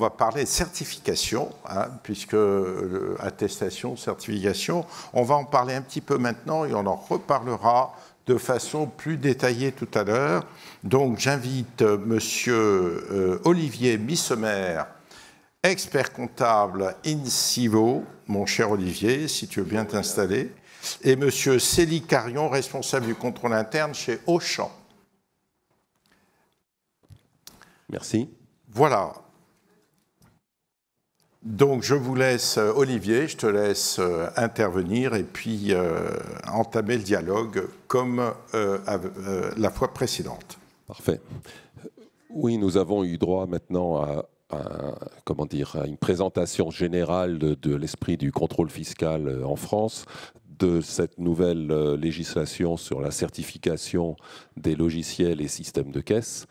va parler de certification, hein, puisque attestation, certification, on va en parler un petit peu maintenant et on en reparlera de façon plus détaillée tout à l'heure. Donc j'invite Monsieur Olivier Missemer, expert comptable INSIVO, mon cher Olivier, si tu veux bien t'installer, et Monsieur Célie Carion, responsable du contrôle interne chez Auchan. Merci. Voilà. Donc je vous laisse, Olivier, je te laisse intervenir et puis entamer le dialogue comme la fois précédente. Parfait. Oui, nous avons eu droit maintenant à une présentation générale de l'esprit du contrôle fiscal en France, de cette nouvelle législation sur la certification des logiciels et systèmes de caisse.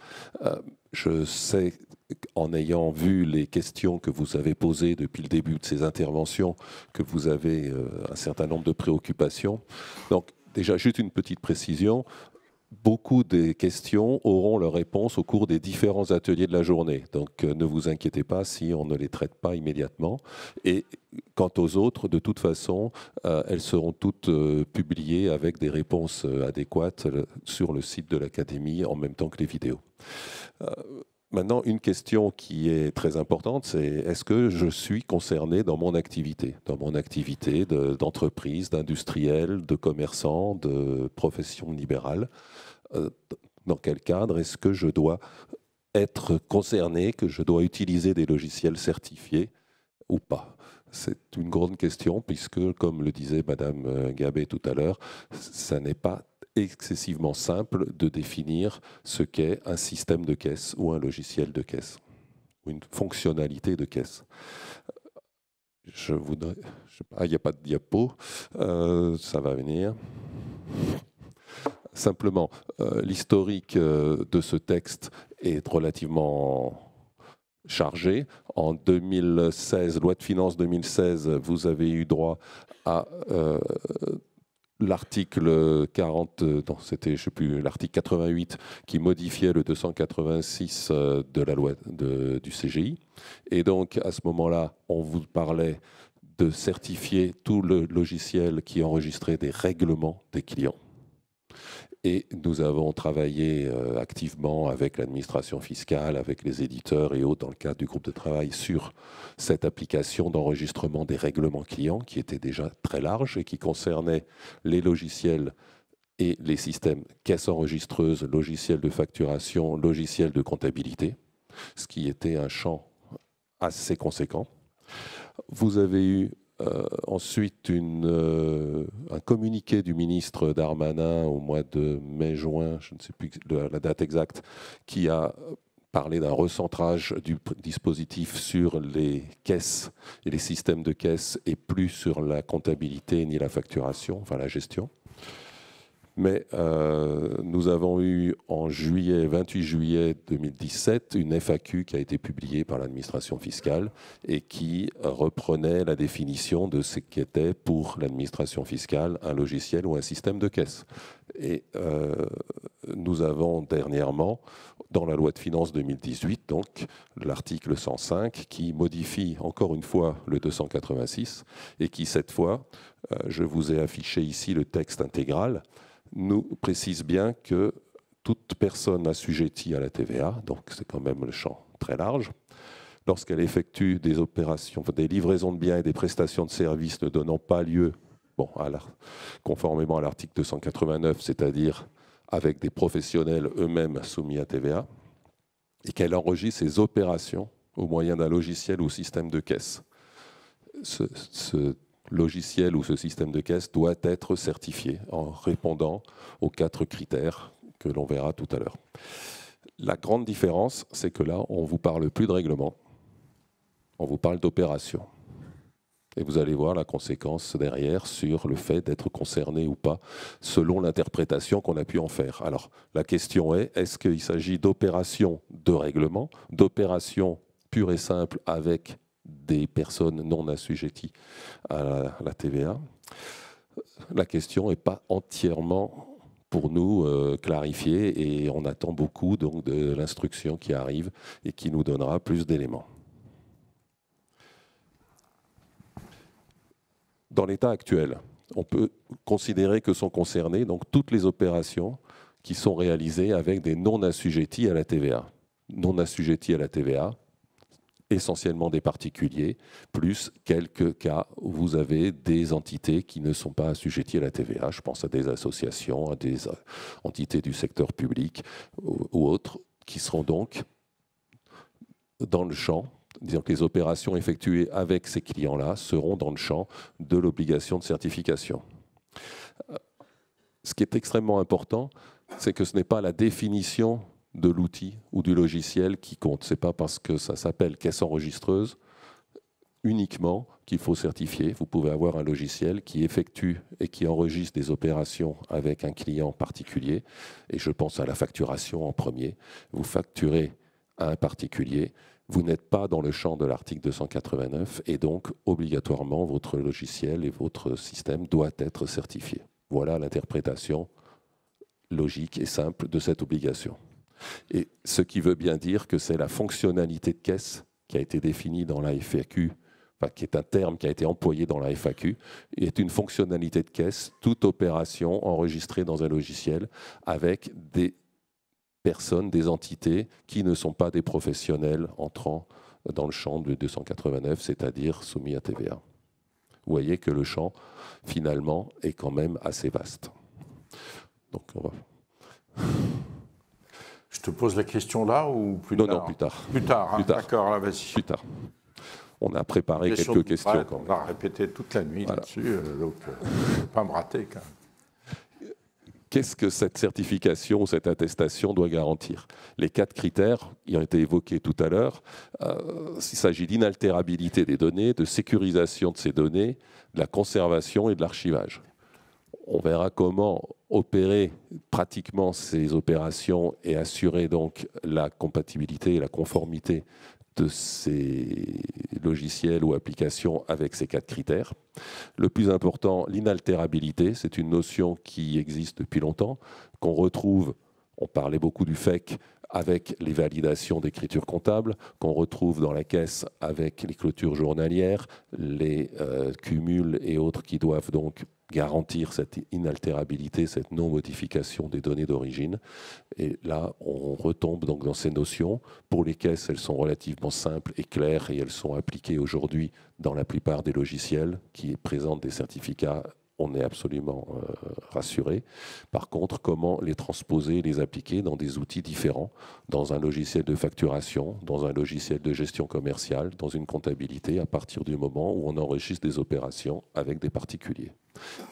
Je sais, en ayant vu les questions que vous avez posées depuis le début de ces interventions, que vous avez un certain nombre de préoccupations. Donc, déjà, juste une petite précision. Beaucoup des questions auront leur réponse au cours des différents ateliers de la journée. Donc, ne vous inquiétez pas si on ne les traite pas immédiatement. Et quant aux autres, de toute façon, elles seront toutes publiées avec des réponses adéquates sur le site de l'Académie en même temps que les vidéos. Maintenant, une question qui est très importante, c'est est-ce que je suis concerné dans mon activité d'entreprise, d'industriel, de commerçant, de profession libérale? Dans quel cadre est-ce que je dois être concerné, que je dois utiliser des logiciels certifiés ou pas? C'est une grande question puisque, comme le disait Madame Gabet tout à l'heure, ça n'est pas excessivement simple de définir ce qu'est un système de caisse ou un logiciel de caisse, ou une fonctionnalité de caisse. Je voudrais... il n'y a pas de diapo, ça va venir. Simplement, l'historique de ce texte est relativement chargé. En 2016, loi de finances 2016, vous avez eu droit à l'article 40, non, c'était, je sais plus, l'article 88 qui modifiait le 286 de la loi du CGI. Et donc, à ce moment-là, on vous parlait de certifier tout le logiciel qui enregistrait des règlements des clients. Et nous avons travaillé activement avec l'administration fiscale, avec les éditeurs et autres dans le cadre du groupe de travail sur cette application d'enregistrement des règlements clients qui était déjà très large et qui concernait les logiciels et les systèmes caisse enregistreuse, logiciels de facturation, logiciels de comptabilité, ce qui était un champ assez conséquent. Vous avez eu ensuite un communiqué du ministre Darmanin au mois de mai-juin, je ne sais plus la date exacte, qui a parlé d'un recentrage du dispositif sur les caisses et les systèmes de caisse et plus sur la comptabilité ni la facturation, enfin la gestion. Mais nous avons eu en 28 juillet 2017 une FAQ qui a été publiée par l'administration fiscale et qui reprenait la définition de ce qu'était pour l'administration fiscale un logiciel ou un système de caisse. Et nous avons dernièrement, dans la loi de finances 2018, donc l'article 105 qui modifie encore une fois le 286 et qui cette fois, je vous ai affiché ici le texte intégral, nous précise bien que toute personne assujettie à la TVA, donc c'est quand même le champ très large, lorsqu'elle effectue des opérations, des livraisons de biens et des prestations de services ne donnant pas lieu, conformément à l'article 289, c'est-à-dire avec des professionnels eux-mêmes soumis à TVA, et qu'elle enregistre ses opérations au moyen d'un logiciel ou système de caisse. Ce logiciel ou ce système de caisse doit être certifié en répondant aux 4 critères que l'on verra tout à l'heure. La grande différence, c'est que là, on ne vous parle plus de règlement, on vous parle d'opération. Et vous allez voir la conséquence derrière sur le fait d'être concerné ou pas, selon l'interprétation qu'on a pu en faire. Alors, la question est, est-ce qu'il s'agit d'opérations de règlement, d'opérations pures et simples avec des personnes non assujetties à la TVA? La question n'est pas entièrement, pour nous, clarifiée et on attend beaucoup donc, de l'instruction qui arrive et qui nous donnera plus d'éléments. Dans l'état actuel, on peut considérer que sont concernées donc toutes les opérations qui sont réalisées avec des non-assujettis à la TVA. Non-assujettis à la TVA, essentiellement des particuliers, plus quelques cas où vous avez des entités qui ne sont pas assujetties à la TVA. Je pense à des associations, à des entités du secteur public ou autres, qui seront donc dans le champ. Disons que les opérations effectuées avec ces clients-là seront dans le champ de l'obligation de certification. Ce qui est extrêmement important, c'est que ce n'est pas la définition de l'outil ou du logiciel qui compte. Ce n'est pas parce que ça s'appelle caisse enregistreuse uniquement qu'il faut certifier. Vous pouvez avoir un logiciel qui effectue et qui enregistre des opérations avec un client particulier. Et je pense à la facturation en premier. Vous facturez à un particulier. Vous n'êtes pas dans le champ de l'article 289 et donc, obligatoirement, votre logiciel et votre système doivent être certifiés. Voilà l'interprétation logique et simple de cette obligation. Et ce qui veut bien dire que c'est la fonctionnalité de caisse qui a été définie dans la FAQ, enfin, qui est un terme qui a été employé dans la FAQ, est une fonctionnalité de caisse, toute opération enregistrée dans un logiciel avec des personnes, des entités qui ne sont pas des professionnels entrant dans le champ de 289, c'est-à-dire soumis à TVA. Vous voyez que le champ, finalement, est quand même assez vaste. Donc, on va... Je te pose la question là ou plus tard? Non, plus tard. Plus tard, hein. D'accord, là, vas-y. Plus tard. On a préparé quelques questions. Ouais, on va répéter toute la nuit là-dessus, donc je ne vais pas me rater quand même. Qu'est-ce que cette certification ou cette attestation doit garantir? Les 4 critères qui ont été évoqués tout à l'heure, il s'agit d'inaltérabilité des données, de sécurisation de ces données, de la conservation et de l'archivage. On verra comment opérer pratiquement ces opérations et assurer donc la compatibilité et la conformité de ces logiciels ou applications avec ces 4 critères. Le plus important, l'inaltérabilité, c'est une notion qui existe depuis longtemps, qu'on retrouve, on parlait beaucoup du FEC, avec les validations d'écriture comptable, qu'on retrouve dans la caisse avec les clôtures journalières, les cumuls et autres qui doivent donc garantir cette inaltérabilité, cette non-modification des données d'origine. Et là, on retombe donc dans ces notions. Pour les caisses, elles sont relativement simples et claires et elles sont appliquées aujourd'hui dans la plupart des logiciels qui présentent des certificats. On est absolument rassuré. Par contre, comment les transposer, les appliquer dans des outils différents, dans un logiciel de facturation, dans un logiciel de gestion commerciale, dans une comptabilité, à partir du moment où on enregistre des opérations avec des particuliers.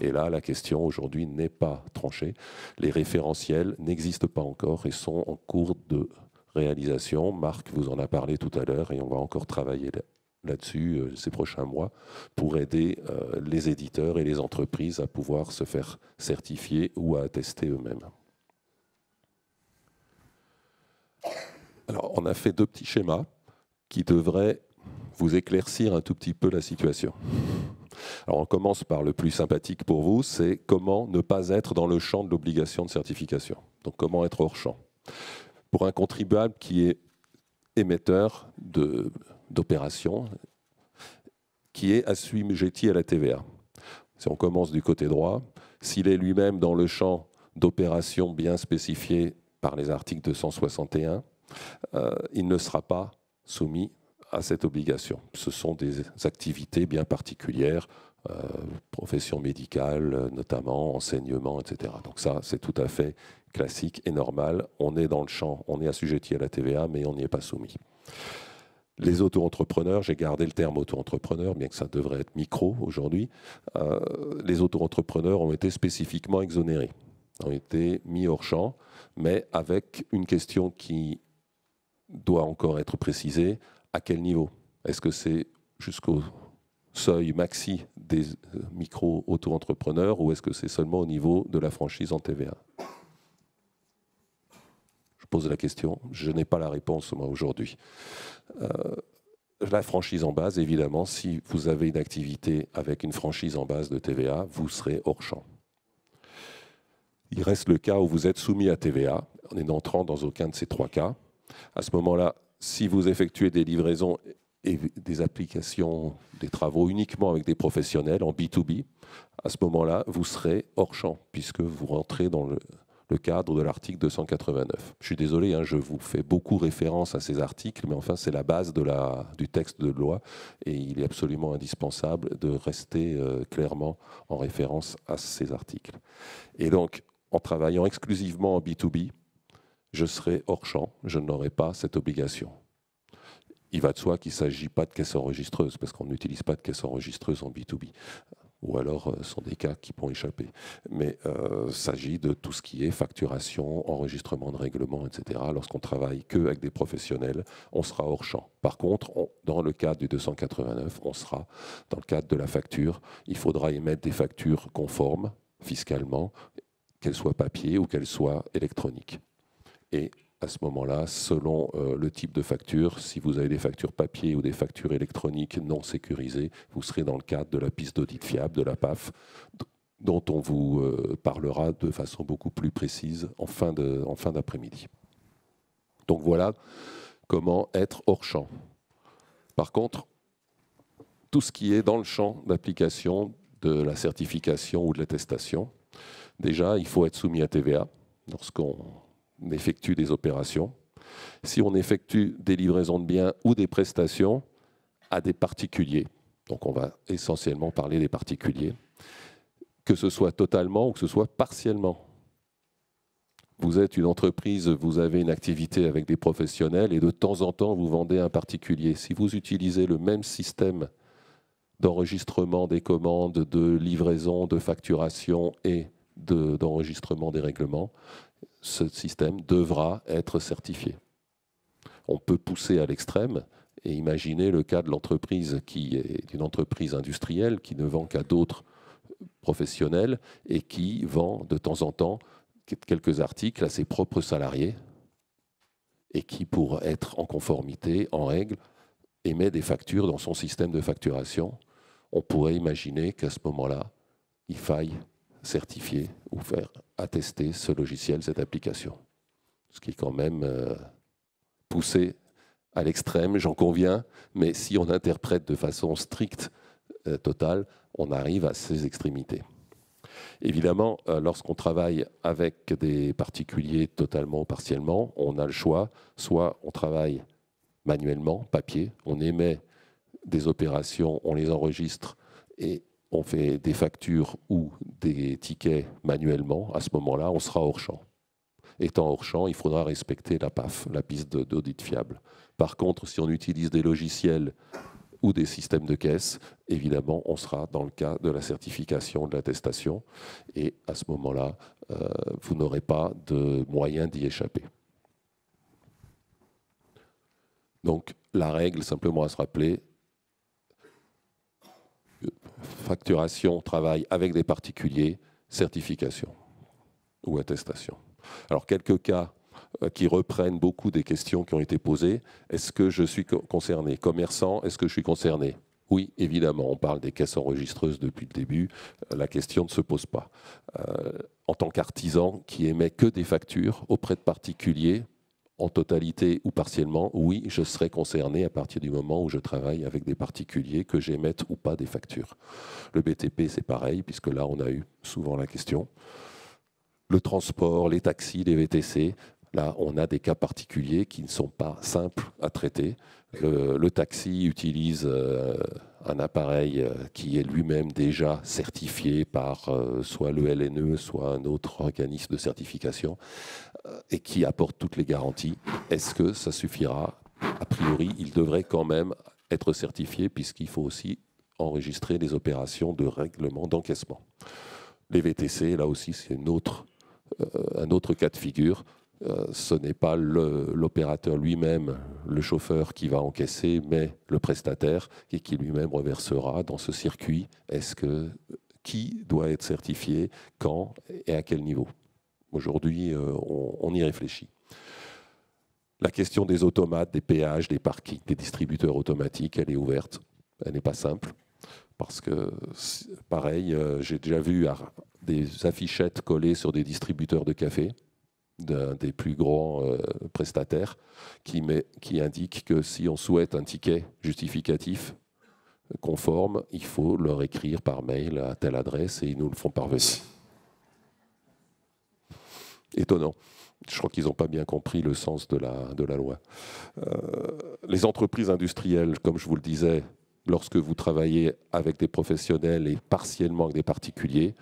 Et là, la question aujourd'hui n'est pas tranchée. Les référentiels n'existent pas encore et sont en cours de réalisation. Marc vous en a parlé tout à l'heure et on va encore travailler là-dessus ces prochains mois pour aider les éditeurs et les entreprises à pouvoir se faire certifier ou à attester eux-mêmes. Alors, on a fait 2 petits schémas qui devraient vous éclaircir un tout petit peu la situation. Alors, on commence par le plus sympathique pour vous, c'est comment ne pas être dans le champ de l'obligation de certification. Donc, comment être hors champ. Pour un contribuable qui est émetteur d'opérations, qui est assujetti à la TVA. Si on commence du côté droit, s'il est lui-même dans le champ d'opérations bien spécifiées par les articles 261, il ne sera pas soumis à cette obligation. Ce sont des activités bien particulières, profession médicale notamment, enseignement, etc. Donc ça, c'est tout à fait classique et normal. On est dans le champ, on est assujetti à la TVA, mais on n'y est pas soumis. Les auto-entrepreneurs, j'ai gardé le terme auto-entrepreneur, bien que ça devrait être micro aujourd'hui, les auto-entrepreneurs ont été spécifiquement exonérés, ont été mis hors champ, mais avec une question qui doit encore être précisée, à quel niveau? Est-ce que c'est jusqu'au seuil maxi des micro-auto-entrepreneurs ou est-ce que c'est seulement au niveau de la franchise en TVA? Je pose la question, je n'ai pas la réponse moi aujourd'hui. La franchise en base, évidemment, si vous avez une activité avec une franchise en base de TVA, vous serez hors champ. Il reste le cas où vous êtes soumis à TVA, en n'entrant dans aucun de ces 3 cas. À ce moment-là, si vous effectuez des livraisons et des applications, des travaux uniquement avec des professionnels en B2B, à ce moment-là, vous serez hors champ, puisque vous rentrez dans le cadre de l'article 289. Je suis désolé, hein, je vous fais beaucoup référence à ces articles, mais enfin, c'est la base du texte de loi, et il est absolument indispensable de rester clairement en référence à ces articles. Et donc, en travaillant exclusivement en B2B, je serai hors champ, je n'aurai pas cette obligation. Il va de soi qu'il ne s'agit pas de caisse enregistreuse, parce qu'on n'utilise pas de caisse enregistreuse en B2B. Ou alors, ce sont des cas qui pourront échapper. Mais il s'agit de tout ce qui est facturation, enregistrement de règlement, etc. Lorsqu'on travaille qu'avec des professionnels, on sera hors champ. Par contre, dans le cadre du 289, on sera dans le cadre de la facture. Il faudra émettre des factures conformes fiscalement, qu'elles soient papier ou qu'elles soient électroniques. Et à ce moment-là, selon le type de facture, si vous avez des factures papier ou des factures électroniques non sécurisées, vous serez dans le cadre de la piste d'audit fiable, de la PAF, dont on vous parlera de façon beaucoup plus précise en fin d'après-midi. Donc voilà comment être hors champ. Par contre, tout ce qui est dans le champ d'application de la certification ou de l'attestation, déjà, il faut être soumis à TVA lorsqu'on effectue des opérations. Si on effectue des livraisons de biens ou des prestations à des particuliers, donc on va essentiellement parler des particuliers, que ce soit totalement ou que ce soit partiellement. Vous êtes une entreprise, vous avez une activité avec des professionnels et de temps en temps vous vendez à un particulier. Si vous utilisez le même système d'enregistrement des commandes, de livraison, de facturation et d'enregistrement des règlements, ce système devra être certifié. On peut pousser à l'extrême et imaginer le cas de l'entreprise qui est une entreprise industrielle qui ne vend qu'à d'autres professionnels et qui vend de temps en temps quelques articles à ses propres salariés et qui, pour être en conformité, en règle, émet des factures dans son système de facturation. On pourrait imaginer qu'à ce moment-là, il faille certifier ou faire attester ce logiciel, cette application. Ce qui est quand même poussé à l'extrême, j'en conviens, mais si on interprète de façon stricte, totale, on arrive à ces extrémités. Évidemment, lorsqu'on travaille avec des particuliers totalement ou partiellement, on a le choix, soit on travaille manuellement, papier, on émet des opérations, on les enregistre et on fait des factures ou des tickets manuellement, à ce moment-là, on sera hors champ. Étant hors champ, il faudra respecter la PAF, la piste d'audit fiable. Par contre, si on utilise des logiciels ou des systèmes de caisse, évidemment, on sera dans le cas de la certification, de l'attestation, et à ce moment-là, vous n'aurez pas de moyen d'y échapper. Donc, la règle, simplement à se rappeler, facturation, travail avec des particuliers, certification ou attestation. Alors, quelques cas qui reprennent beaucoup des questions qui ont été posées. Est-ce que je suis concerné? Commerçant, est-ce que je suis concerné? Oui, évidemment, on parle des caisses enregistreuses depuis le début, la question ne se pose pas. En tant qu'artisan qui émet que des factures auprès de particuliers, en totalité ou partiellement, oui, je serai concerné à partir du moment où je travaille avec des particuliers, que j'émette ou pas des factures. Le BTP, c'est pareil, puisque là, on a eu souvent la question. Le transport, les taxis, les VTC, là, on a des cas particuliers qui ne sont pas simples à traiter. Le taxi utilise un appareil qui est lui-même déjà certifié par soit le LNE, soit un autre organisme de certification, et qui apporte toutes les garanties. Est-ce que ça suffira? A priori, il devrait quand même être certifié, puisqu'il faut aussi enregistrer les opérations de règlement d'encaissement. Les VTC, là aussi, c'est un autre cas de figure. Ce n'est pas l'opérateur lui-même, le chauffeur qui va encaisser, mais le prestataire et qui lui-même reversera dans ce circuit. Qui doit être certifié, quand et à quel niveau? Aujourd'hui, on y réfléchit. La question des automates, des péages, des parkings, des distributeurs automatiques, elle est ouverte. Elle n'est pas simple. Parce que, pareil, j'ai déjà vu des affichettes collées sur des distributeurs de café. d'un des plus grands prestataires qui indique que si on souhaite un ticket justificatif conforme, il faut leur écrire par mail à telle adresse et ils nous le font parvenir. Étonnant. Je crois qu'ils n'ont pas bien compris le sens de la loi. Les entreprises industrielles, comme je vous le disais, lorsque vous travaillez avec des professionnels et partiellement avec des particuliers,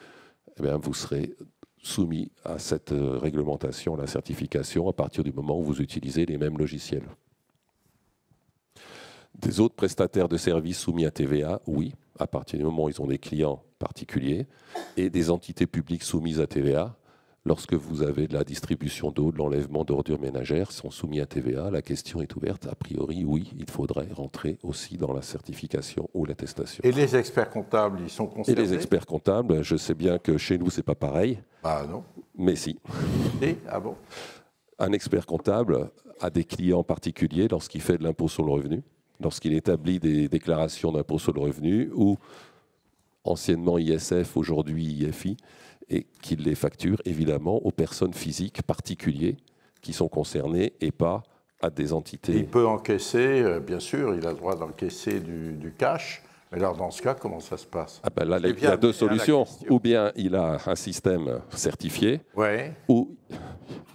eh bien, vous serez soumis à cette réglementation, la certification, à partir du moment où vous utilisez les mêmes logiciels. Des autres prestataires de services soumis à TVA, oui, à partir du moment où ils ont des clients particuliers, et des entités publiques soumises à TVA. Lorsque vous avez de la distribution d'eau, de l'enlèvement d'ordures ménagères, sont soumis à TVA, la question est ouverte. A priori, oui, il faudrait rentrer aussi dans la certification ou l'attestation. Et les experts comptables, ils sont concernés? Et les experts comptables, je sais bien que chez nous, c'est pas pareil. Ah non. Mais si. Et, ah bon? Un expert comptable a des clients particuliers lorsqu'il fait de l'impôt sur le revenu, lorsqu'il établit des déclarations d'impôt sur le revenu, ou anciennement ISF, aujourd'hui IFI, et qu'il les facture évidemment aux personnes physiques particuliers qui sont concernées et pas à des entités. Il peut encaisser, bien sûr, il a le droit d'encaisser du cash, mais alors dans ce cas, comment ça se passe? Ah ben là, il y a deux solutions. Ou bien il a un système certifié, ouais, ou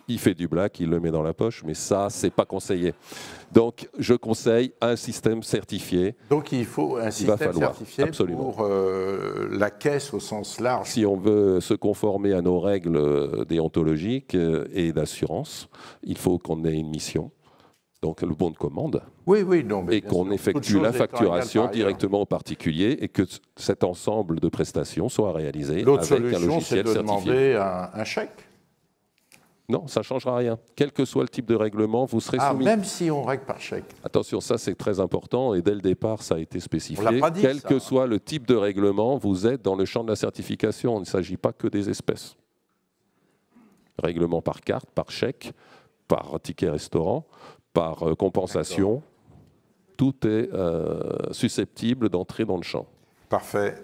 il fait du black, il le met dans la poche, mais ça, c'est pas conseillé. Donc, je conseille un système certifié. Donc, il faut un système certifié absolument. pour la caisse au sens large. Si on veut se conformer à nos règles déontologiques et d'assurance, il faut qu'on ait une mission, donc le bon de commande, oui, oui, non, mais et qu'on effectue la facturation directement au particulier et que cet ensemble de prestations soit réalisé avec un logiciel certifié. L'autre solution, c'est de demander un chèque. Non, ça ne changera rien. Quel que soit le type de règlement, vous serez soumis. Même si on règle par chèque. Attention, ça c'est très important et dès le départ, ça a été spécifié. On l'a pas dit, Quel que soit le type de règlement, vous êtes dans le champ de la certification. Il ne s'agit pas que des espèces. Règlement par carte, par chèque, par ticket restaurant, par compensation, tout est susceptible d'entrer dans le champ. Parfait.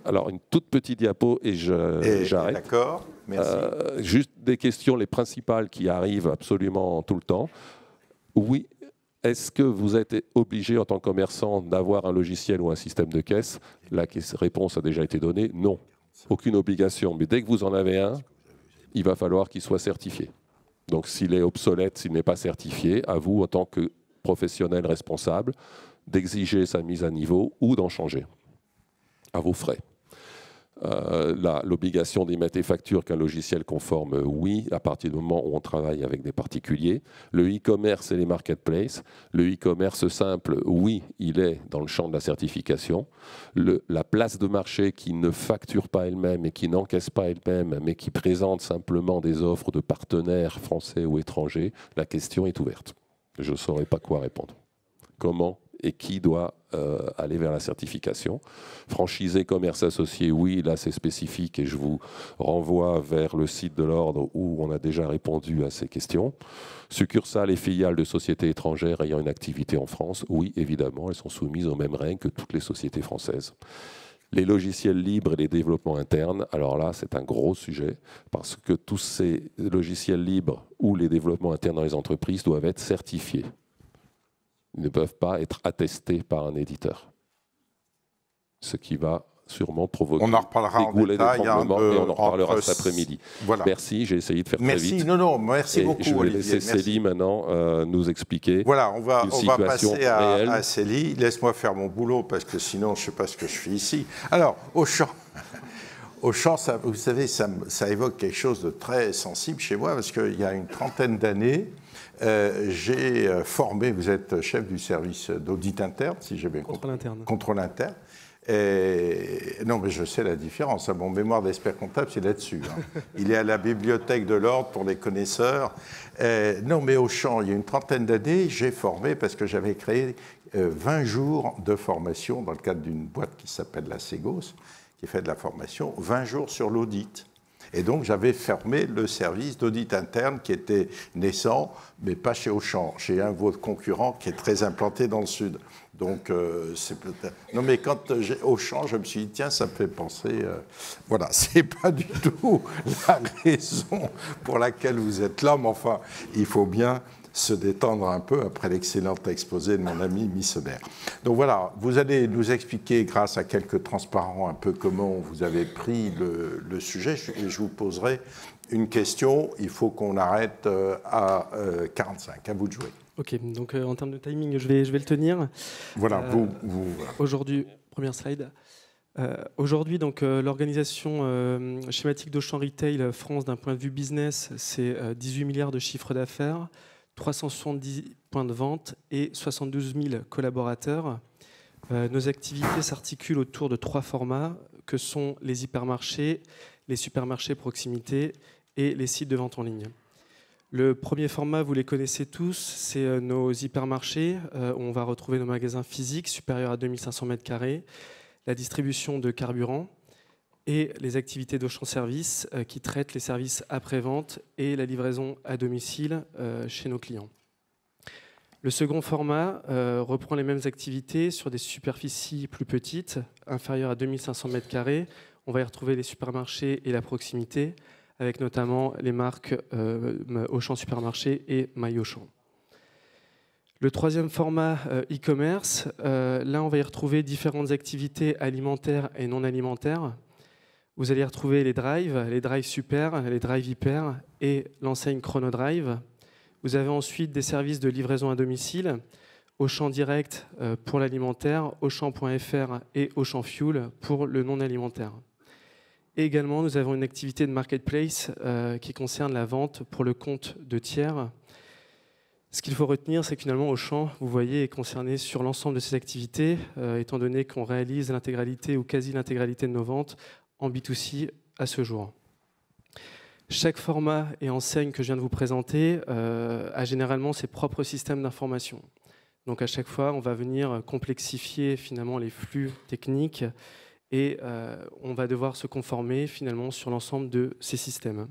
Alors, une toute petite diapo et j'arrête. D'accord, merci. Juste des questions, les principales qui arrivent absolument tout le temps. Oui, est-ce que vous êtes obligé en tant que commerçant d'avoir un logiciel ou un système de caisse? La réponse a déjà été donnée, non. Aucune obligation, mais dès que vous en avez un, il va falloir qu'il soit certifié. Donc s'il est obsolète, s'il n'est pas certifié, à vous, en tant que professionnel responsable, d'exiger sa mise à niveau ou d'en changer à vos frais. L'obligation d'émettre des factures qu'un logiciel conforme, oui, à partir du moment où on travaille avec des particuliers. Le e-commerce et les marketplaces. Le e-commerce simple, oui, il est dans le champ de la certification. La place de marché qui ne facture pas elle-même et qui n'encaisse pas elle-même, mais qui présente simplement des offres de partenaires français ou étrangers, la question est ouverte. Je ne saurais pas quoi répondre. Comment et qui doit aller vers la certification. Franchisé, commerce associé, oui, là c'est spécifique et je vous renvoie vers le site de l'Ordre où on a déjà répondu à ces questions. Succursales et filiales de sociétés étrangères ayant une activité en France, oui, évidemment, elles sont soumises aux mêmes règles que toutes les sociétés françaises. Les logiciels libres et les développements internes, alors là, c'est un gros sujet parce que tous ces logiciels libres ou les développements internes dans les entreprises doivent être certifiés. Ils ne peuvent pas être attestés par un éditeur. Ce qui va sûrement provoquer on en reparlera des goulets de tremblement et on en reparlera cet après-midi. Voilà. Merci, j'ai essayé de faire très vite. Merci beaucoup, je vais Olivier. laisser Célie maintenant nous expliquer. Voilà, on va passer à Célie. Laisse-moi faire mon boulot parce que sinon je ne sais pas ce que je fais ici. Alors, Auchan, ça, vous savez, ça évoque quelque chose de très sensible chez moi parce qu'il y a une trentaine d'années, j'ai formé, vous êtes chef du service d'audit interne, si j'ai bien compris. Contrôle interne. Contrôle interne. Et, non, mais je sais la différence. Mon mémoire d'expert comptable, c'est là-dessus. Il est à la bibliothèque de l'Ordre pour les connaisseurs. Non, mais Auchan, il y a une trentaine d'années, j'ai formé parce que j'avais créé 20 jours de formation dans le cadre d'une boîte qui s'appelle la Ségos, qui fait de la formation, 20 jours sur l'audit. Et donc, j'avais fermé le service d'audit interne qui était naissant, mais pas chez Auchan, chez un de vos concurrents qui est très implanté dans le Sud. Donc, c'est peut-être... Non, mais quand j'ai Auchan, je me suis dit, tiens, ça me fait penser... Voilà, c'est pas du tout la raison pour laquelle vous êtes là, mais enfin, il faut bien se détendre un peu après l'excellent exposé de mon ami Missemer. Donc voilà, vous allez nous expliquer, grâce à quelques transparents, un peu comment vous avez pris le sujet. Je vous poserai une question. Il faut qu'on arrête à 45. À vous de jouer. Ok, donc en termes de timing, je vais le tenir. Voilà, Aujourd'hui, première slide. Aujourd'hui, donc l'organisation schématique d'Auchan Retail France, d'un point de vue business, c'est 18 milliards de chiffre d'affaires, 370 points de vente et 72 000 collaborateurs. Nos activités s'articulent autour de 3 formats que sont les hypermarchés, les supermarchés proximité et les sites de vente en ligne. Le premier format, vous les connaissez tous, c'est nos hypermarchés, où on va retrouver nos magasins physiques supérieurs à 2500 m², la distribution de carburant et les activités d'Auchan Service qui traitent les services après-vente et la livraison à domicile chez nos clients. Le second format reprend les mêmes activités sur des superficies plus petites, inférieures à 2500 m². On va y retrouver les supermarchés et la proximité, avec notamment les marques Auchan Supermarché et My Auchan. Le troisième format e-commerce, là on va y retrouver différentes activités alimentaires et non alimentaires. Vous allez y retrouver les drives super, les drives hyper et l'enseigne Chronodrive. Vous avez ensuite des services de livraison à domicile, Auchan Direct pour l'alimentaire, Auchan.fr et Auchan Fuel pour le non alimentaire. Et également, nous avons une activité de marketplace qui concerne la vente pour le compte de tiers. Ce qu'il faut retenir, c'est que finalement, Auchan, vous voyez, est concerné sur l'ensemble de ces activités, étant donné qu'on réalise l'intégralité ou quasi l'intégralité de nos ventes en B2C à ce jour. Chaque format et enseigne que je viens de vous présenter a généralement ses propres systèmes d'information. Donc à chaque fois, on va venir complexifier finalement les flux techniques et on va devoir se conformer finalement sur l'ensemble de ces systèmes.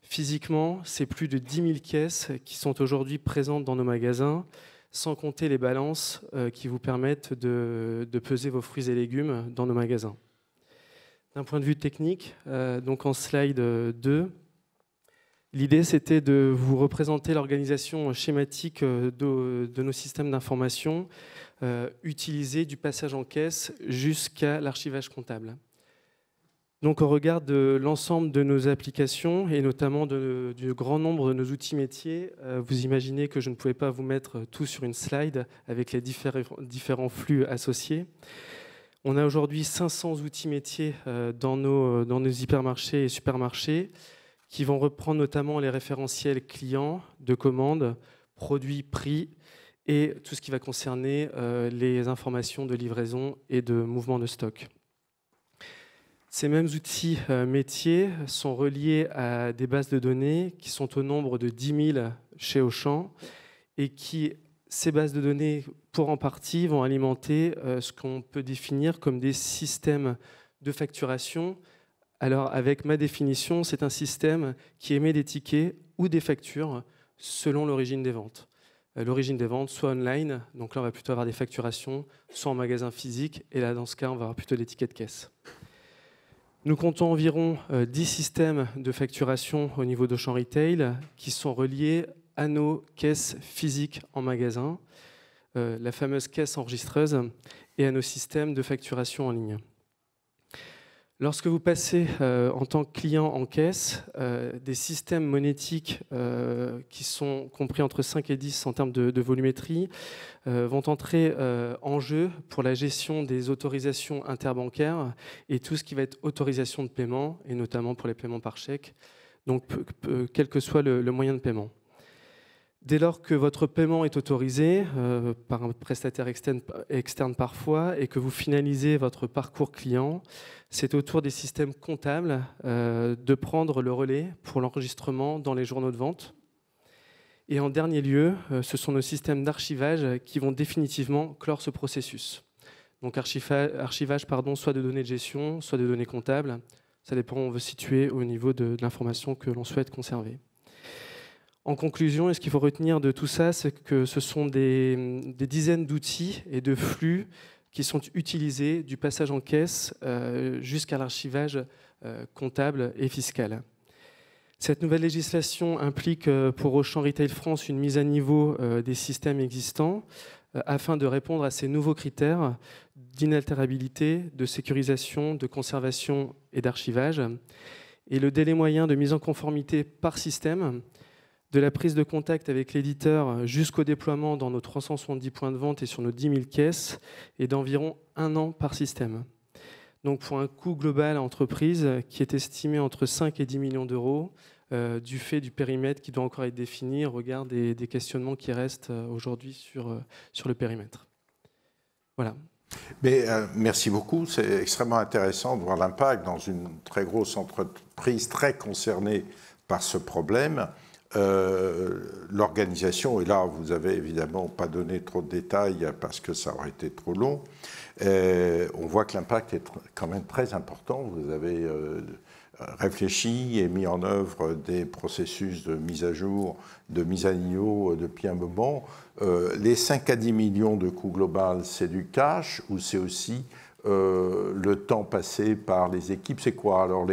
Physiquement, c'est plus de 10 000 caisses qui sont aujourd'hui présentes dans nos magasins, sans compter les balances qui vous permettent de peser vos fruits et légumes dans nos magasins. D'un point de vue technique, donc en slide 2, l'idée c'était de vous représenter l'organisation schématique de nos systèmes d'information utilisés du passage en caisse jusqu'à l'archivage comptable. Donc au regard de l'ensemble de nos applications et notamment du grand nombre de nos outils métiers, vous imaginez que je ne pouvais pas vous mettre tout sur une slide avec les différents flux associés. On a aujourd'hui 500 outils métiers dans nos hypermarchés et supermarchés qui vont reprendre notamment les référentiels clients, de commandes, produits, prix et tout ce qui va concerner les informations de livraison et de mouvement de stock. Ces mêmes outils métiers sont reliés à des bases de données qui sont au nombre de 10 000 chez Auchan et qui, ces bases de données, pour en partie, vont alimenter ce qu'on peut définir comme des systèmes de facturation. Alors, avec ma définition, c'est un système qui émet des tickets ou des factures selon l'origine des ventes. L'origine des ventes, soit online, donc là on va plutôt avoir des facturations, soit en magasin physique, et là dans ce cas on va avoir plutôt des tickets de caisse. Nous comptons environ 10 systèmes de facturation au niveau d'Auchan Retail qui sont reliés à nos caisses physiques en magasin, la fameuse caisse enregistreuse, et à nos systèmes de facturation en ligne. Lorsque vous passez en tant que client en caisse, des systèmes monétiques qui sont compris entre 5 et 10 en termes de volumétrie vont entrer en jeu pour la gestion des autorisations interbancaires et tout ce qui va être autorisation de paiement, et notamment pour les paiements par chèque, donc quel que soit le moyen de paiement. Dès lors que votre paiement est autorisé par un prestataire externe parfois et que vous finalisez votre parcours client, c'est au tour des systèmes comptables de prendre le relais pour l'enregistrement dans les journaux de vente. Et en dernier lieu, ce sont nos systèmes d'archivage qui vont définitivement clore ce processus. Donc archivage soit de données de gestion, soit de données comptables. Ça dépend où on veut se situer au niveau de l'information que l'on souhaite conserver. En conclusion, ce qu'il faut retenir de tout ça, c'est que ce sont des dizaines d'outils et de flux qui sont utilisés du passage en caisse jusqu'à l'archivage comptable et fiscal. Cette nouvelle législation implique pour Auchan Retail France une mise à niveau des systèmes existants afin de répondre à ces nouveaux critères d'inaltérabilité, de sécurisation, de conservation et d'archivage. Et le délai moyen de mise en conformité par système, de la prise de contact avec l'éditeur jusqu'au déploiement dans nos 370 points de vente et sur nos 10 000 caisses, est d'environ 1 an par système. Donc pour un coût global à entreprise qui est estimé entre 5 et 10 millions d'euros, du fait du périmètre qui doit encore être défini au regard des questionnements qui restent aujourd'hui sur le périmètre. Voilà. Mais, merci beaucoup. C'est extrêmement intéressant de voir l'impact dans une très grosse entreprise très concernée par ce problème. L'organisation, et là vous avez évidemment pas donné trop de détails parce que ça aurait été trop long, on voit que l'impact est quand même très important. Vous avez réfléchi et mis en œuvre des processus de mise à jour, de mise à niveau depuis un moment. Les 5 à 10 millions de coûts global, c'est du cash ou c'est aussi le temps passé par les équipes? C'est quoi alors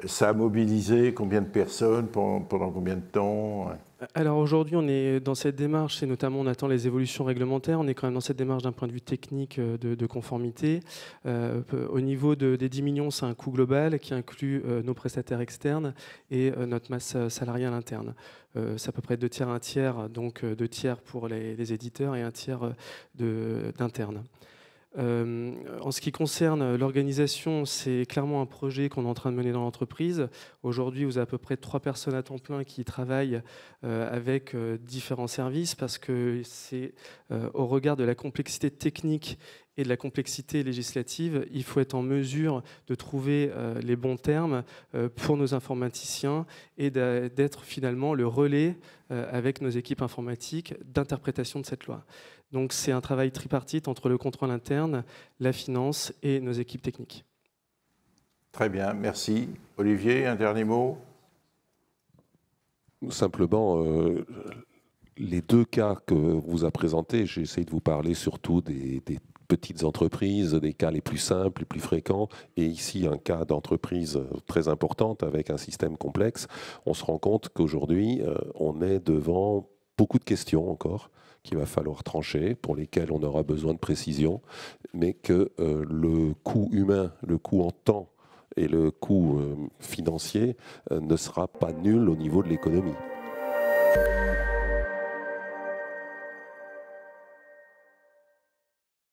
ça a mobilisé combien de personnes pendant combien de temps? Alors aujourd'hui, on est dans cette démarche, et notamment on attend les évolutions réglementaires, on est quand même dans cette démarche d'un point de vue technique de conformité. Au niveau des 10 millions, c'est un coût global qui inclut nos prestataires externes et notre masse salariale interne. C'est à peu près 2 tiers, 1 tiers, donc 2 tiers pour les éditeurs et 1 tiers d'internes. En ce qui concerne l'organisation, c'est clairement un projet qu'on est en train de mener dans l'entreprise. Aujourd'hui, vous avez à peu près 3 personnes à temps plein qui travaillent avec différents services parce que c'est au regard de la complexité technique et de la complexité législative, il faut être en mesure de trouver les bons termes pour nos informaticiens et d'être finalement le relais avec nos équipes informatiques d'interprétation de cette loi. Donc c'est un travail tripartite entre le contrôle interne, la finance et nos équipes techniques. Très bien, merci. Olivier, un dernier mot? Simplement, les 2 cas que vous a présentés, j'ai essayé de vous parler surtout des petites entreprises, des cas les plus simples, les plus fréquents, et ici un cas d'entreprise très importante avec un système complexe. On se rend compte qu'aujourd'hui, on est devant beaucoup de questions encore qu'il va falloir trancher, pour lesquelles on aura besoin de précision, mais que le coût humain, le coût en temps et le coût financier ne sera pas nul au niveau de l'économie.